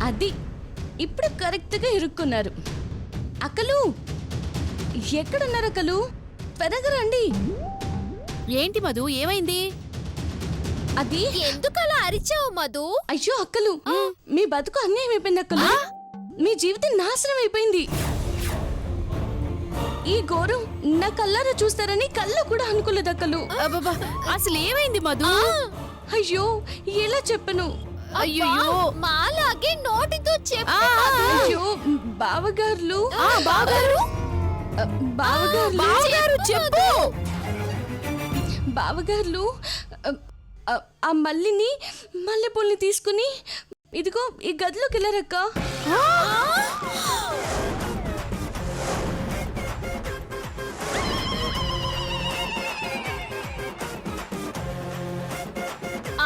అది ఇప్పుడు కరెక్ట్గా ఇరుక్కున్నారు. అక్కలు ఎక్కడున్నారు? అక్కలు పెరగరండి. ఏంటి మధు, ఏమైంది? అది ఎందుకలా అరిచావు మధు? అయ్యో అక్కలు, మీ బతుకు అన్యాయం అయిపోయింది అక్కలు. మీ జీవితం నాశనం అయిపోయింది. ఈ ఘోరం నా కళ్ళారా చూస్తారని కళ్ళు కూడా అనుకోలేదు అక్కలు. అబ్బబ్బా, అసలు ఏమైంది మధు? అయ్యో ఎలా చెప్పను? అయ్యో, మాలాగే నోటితో చెప్పు. అయ్యో బావగారు బావగారు చెప్పు. బావగారు ఆ మల్లెపూల్ని తీసుకుని ఇదిగో ఈ గదిలోకి వెళ్ళారక్క.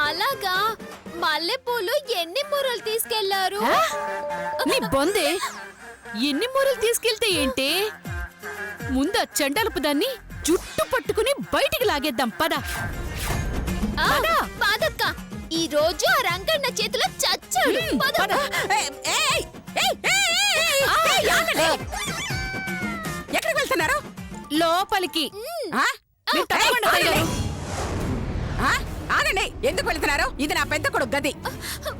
అలాగా? మల్లెపూలు ఎన్ని మూరలు తీసుకెళ్లారు? నీ బొందే, ఎన్ని మూరలు తీసుకెళ్తే ఏంటి? ముందు ఆ చండాలపు దాన్ని జుట్టు పట్టుకుని బయటికి లాగేద్దాం పద. పాదక్క, ఈ రోజు ఆ రంగన్న చేతిలో చచ్చాడు. పద. ఎక్కడికి వెళ్తున్నారు? లోపలికి. ఆగండి, ఎందుకు వెళ్తున్నారు? ఇది నా పెద్ద కొడుకు గది.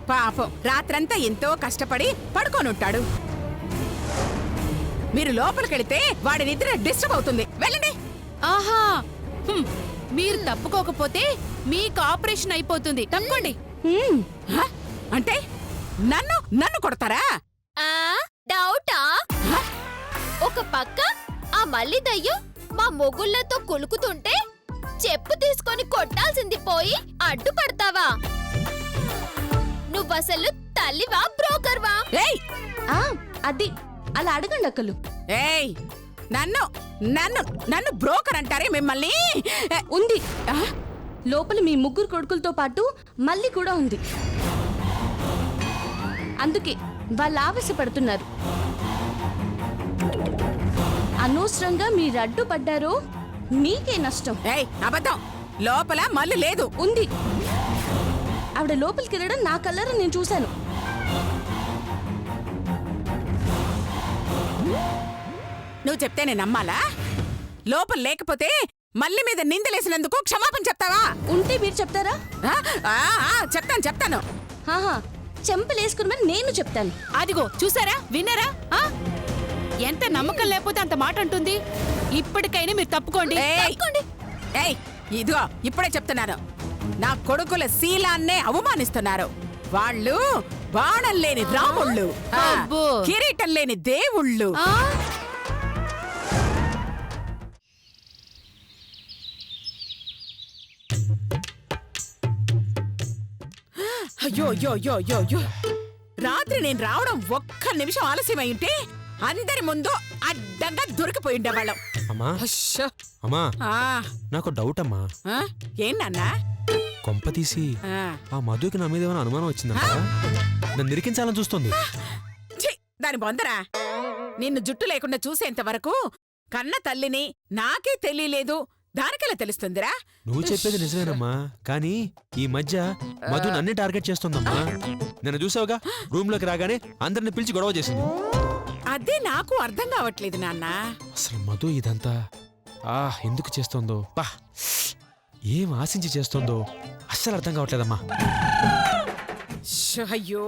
పాపం రాత్రంతా ఎంతో కష్టపడి పడుకోనుంటాడు. మీరు లోపలికెళితే వాడి నిద్ర డిస్టర్బ్ అవుతుంది. వెళ్ళండి. ఆహా, మీరు తప్పుకోకపోతే మీకు ఆపరేషన్ అయిపోతుంది. తప్పుకోండి. అంటే నన్ను కొడతారా? డౌటా? ఒక పక్క ఆ మల్లి దయ్యం మా మొగుళ్ళతో కొలుకుతుంటే చెప్పు తీసుకొని కొట్టాల్సింది పోయి అడ్డుపడతావా? నువ్వసలు తల్లివా బ్రోకర్వా? అది అలా అడగండి అక్కలు. ఏయ్, నన్ను నన్ను నన్ను బ్రోకర్ అంటారే మిమ్మల్ని? ఉంది లోపల మీ ముగ్గురు కొడుకులతో పాటు మళ్ళీ కూడా ఉంది. అందుకే వాళ్ళు ఆవేశపడుతున్నారు. అనవసరంగా మీరు అడ్డుపడ్డారో మీకే నష్టం. ఏయ్, అబద్ధం. లోపల మళ్ళీ లేదు. ఉంది. ఆవిడ లోపలికి వెళ్ళడం నా కళ్ళారా నేను చూశాను. నువ్వు చెప్తే నేను నమ్మాలా? లోపల లేకపోతే మళ్ళీ మీద నిందలేసినందుకు క్షమాపణ చెప్తావా? ఉంటే మీరు చెప్తారా? చెప్తాను. చెంపలేసుకుని నేను చెప్తాను. అదిగో చూసారా, విన్నారా? ఎంత నమ్మకం లేకపోతే అంత మాట అంటుంది. ఇప్పటికైనా మీరు తప్పుకోండి. ఏయ్, ఇదిగో ఇప్పుడే చెప్తున్నాను. నా కొడుకుల శీలాన్నే అవమానిస్తున్నారు. వాళ్ళు బాణం లేని రాముళ్ళు, కిరీటం లేని దేవుళ్ళు. అయ్యో, రాత్రి నేను రావడం ఒక్క నిమిషం ఆలస్యమై ఉంటే అందరి ముందు అడ్డంగా దొరికిపోయి ఉండేవాళ్ళం. అమ్మా, నాకు డౌట్ అమ్మా. ఏంటన్నా? కొంప తీసి ఆ మధుకి నా మీద ఏమైనా అనుమానం వచ్చిందా? నన్ను నిరికించాలని చూస్తుంది. దాని బొందరా, నిన్ను జుట్టు లేకుండా చూసేంత వరకు కన్న తల్లిని నాకే తెలియలేదు, దానికెలా తెలుస్తుందిరా? నువ్వు చెప్పేది నిజమేనమ్మా, కానీ ఈ మధ్య మధు నన్ను టార్గెట్ చేస్తుందమ్మా. నన్ను చూసావుగా, రూమ్ లోకి రాగానే అందరిని పిలిచి గొడవ చేసింది. అదే నాకు అర్థం కావట్లేదు నాన్న. అసలు మధు ఇదంతా ఎందుకు చేస్తోందో, ఏం ఆశించి చేస్తోందో అస్సలు అర్థం కావట్లేదమ్మా. అయ్యో,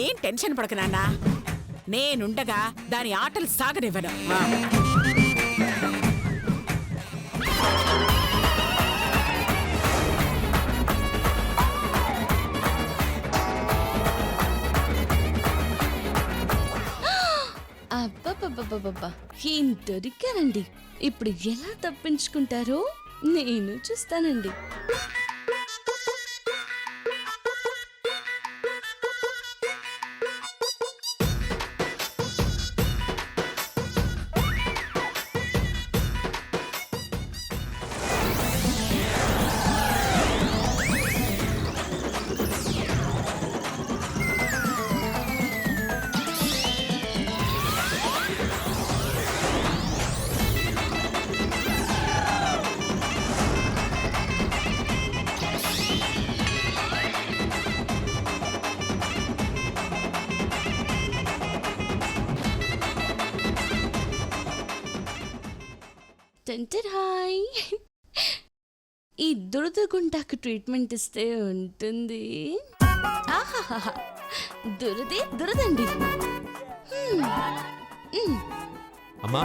ఏం టెన్షన్ పడక నాన్న, నేనుండగా దాని ఆటలు సాగనివ్వను. అబ్బబ్బబ్బబ్బబ్బా, ఏం దొరికారండి. ఇప్పుడు ఎలా తప్పించుకుంటారో నేను చూస్తానండి. హాయ్. ఈ దురదగుంటాకు ట్రీట్మెంట్ ఇస్తే ఉంటుంది. ఆహాహా, దురదే దురదండి. అమ్మా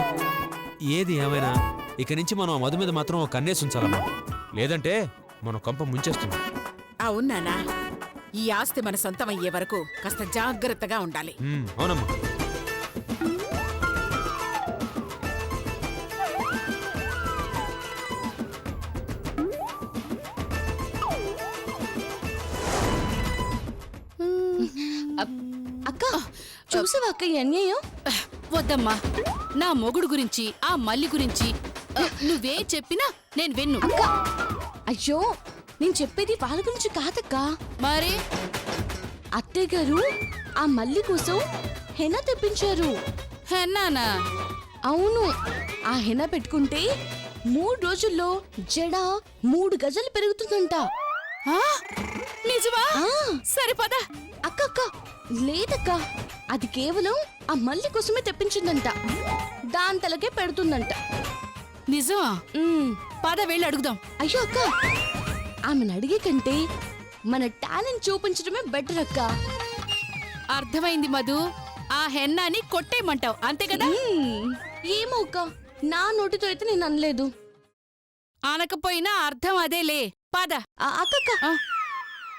ఏది ఏమైనా ఇక నుంచి మనం ఆ మధు మీద మాత్రం ఒక కన్నేసి ఉంచాలమ్మా, లేదంటే మన కొంప ముంచేస్తుంది. అవునానా, ఈ ఆస్తి మన సొంతం అయ్యే వరకు కాస్త జాగ్రత్తగా ఉండాలి. అవునమ్మా. అక్క చూసావా అక్క ఈ అన్యాయం? వద్దమ్మా, నా మొగుడు గురించి ఆ మల్లి గురించి నువ్వేం చెప్పినా నేను విన్ను. అక్క అయ్యో, నేను చెప్పేది వాళ్ళ గురించి కాదక్క. మరి అత్తయ్య గారు ఆ మల్లి కోసం హెనా తెప్పించారు. హెన్నానా? అవును, ఆ హెనా పెట్టుకుంటే 3 రోజుల్లో జడ 3 గజాలు పెరుగుతుందంట. ఆ? నిజమా? ఆ, సరిపద. అక్క అక్క లేదక్క, అది కేవలం ఆ మల్లి కోసమే తెప్పించిందంట. దాని తలకే పెడుతుందంట. నిజమా? ఉమ్, పద వెళ్ళి అడుగుదాం. అయ్యో అక్క, ఆమెను అడిగే కంటే మన టాలెంట్ చూపించడమే బెటర్ అక్క. అర్థమైంది మధు, ఆ హెన్నాని కొట్టేయమంటావు అంతే కదా? ఏమో అక్క, నా నోటితో అయితే నేను అనలేదు. అనకపోయినా అర్థం అదేలే. పద. అక్క ఆ.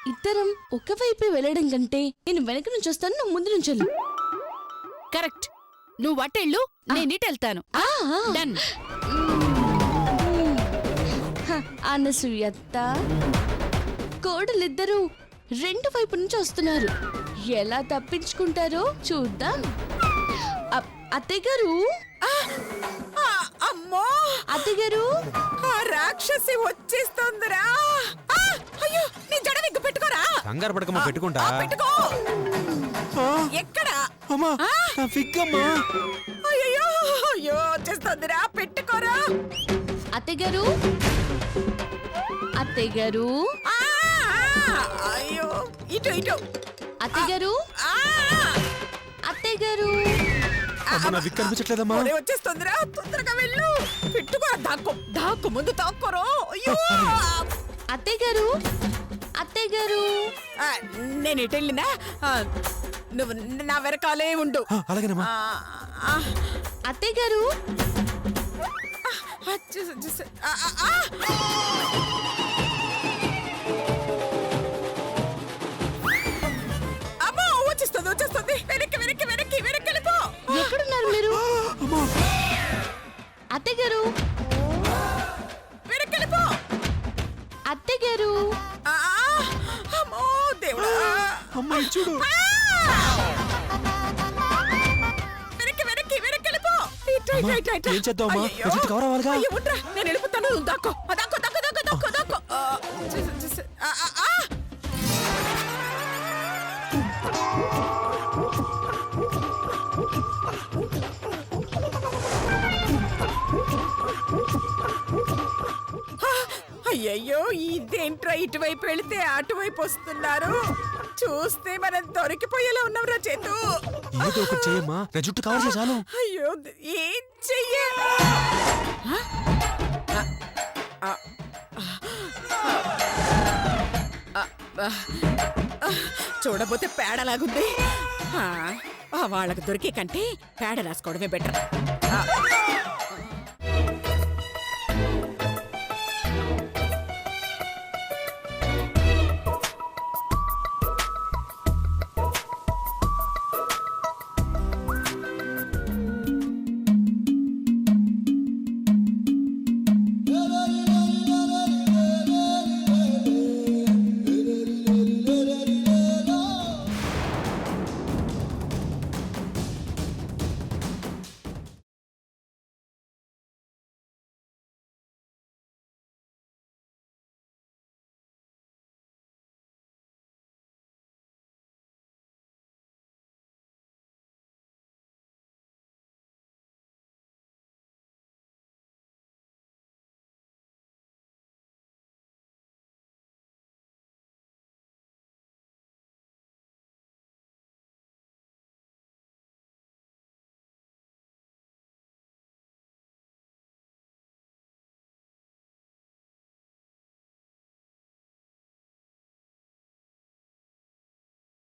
ఇద్దరం ఒకవైపే వెళ్ళడం కంటే నేను వెనక నుంచి వస్తాను, నువ్వు ముందు నుంచి వెళ్ళు. కరెక్ట్. నువ్వు అటెళ్ళు, నేను ఇటెళ్తాను. ఆ, ఆ. డన్. అనసూయత్త కోడలిద్దరూ 2 వైపు నుంచి వస్తున్నారు. ఎలా తప్పించుకుంటారో చూద్దాం. అత్తయ్య గారు, అమ్మో, అత్తయ్య గారు, ఆ రాక్షసి వచ్చేస్తోందిరా. అయ్యో, నీ జడ విగ్గు పెట్టుకోరా. కంగారు పడకమ్మా, పెట్టుకుంటా. పెట్టుకో. ఎక్కడ? అమ్మా నా ఫిగ్గమ్మా. అయ్యో అయ్యో, వచ్చేస్తోందిరా, పెట్టుకోరా. అత్తయ్య గారు, అత్తయ్య గారు, అయ్యో, ఇటు ఇటు. అత్తయ్య గారు, అత్తయ్య గారు. అమ్మా నా ఫిగ్ కనిపించట్లేదమ్మా. ఒరే, వచ్చేస్తోందిరా, తొందరగా వెళ్ళు. పెట్టుకోరా, దాక్కు ముందు తాక్కోరో. అయ్యో, అత్తయ్య గారు, అత్తయ్య గారు. నేను ఎటు వెళ్ళినా నువ్వు నా వెనకాలే ఉండు. అలాగేనమ్మా. అత్తయ్య గారు, అమ్మో, వచ్చేస్తుంది. వెనక్కి వెళ్ళిపో. ఎక్కడున్నారు మీరు? అత్తయ్య గారు, వెనక్కి వెళ్ళిపో. అత్తయ్య గారు. అమ్మో దేవుడా. అమ్మాయి చూడు. వెనక్కి వెళ్ళిపో. ఏం చేద్దామమ్మా? నా జుట్టు కవర్ అవ్వాలిగా. అయ్యో, ఉండ్రా, నేను వెళ్ళిపోతాను. నువ్వు దాక్కో. అయ్యయ్యో, ఇదేంట్రా, ఇటువైపు వెళితే అటువైపు వస్తున్నారు. చూస్తే మనం దొరికిపోయేలా ఉన్నాంరా చేతు. ఏదో ఒకటి చేయమ్మా, నా జుట్టు కవర్ చేయ చాలు. అయ్యో, ఏం చెయ్య. చూడబోతే పేడలాగుంది. వాళ్ళకి దొరికే కంటే పేడ రాసుకోవడమే బెటర్.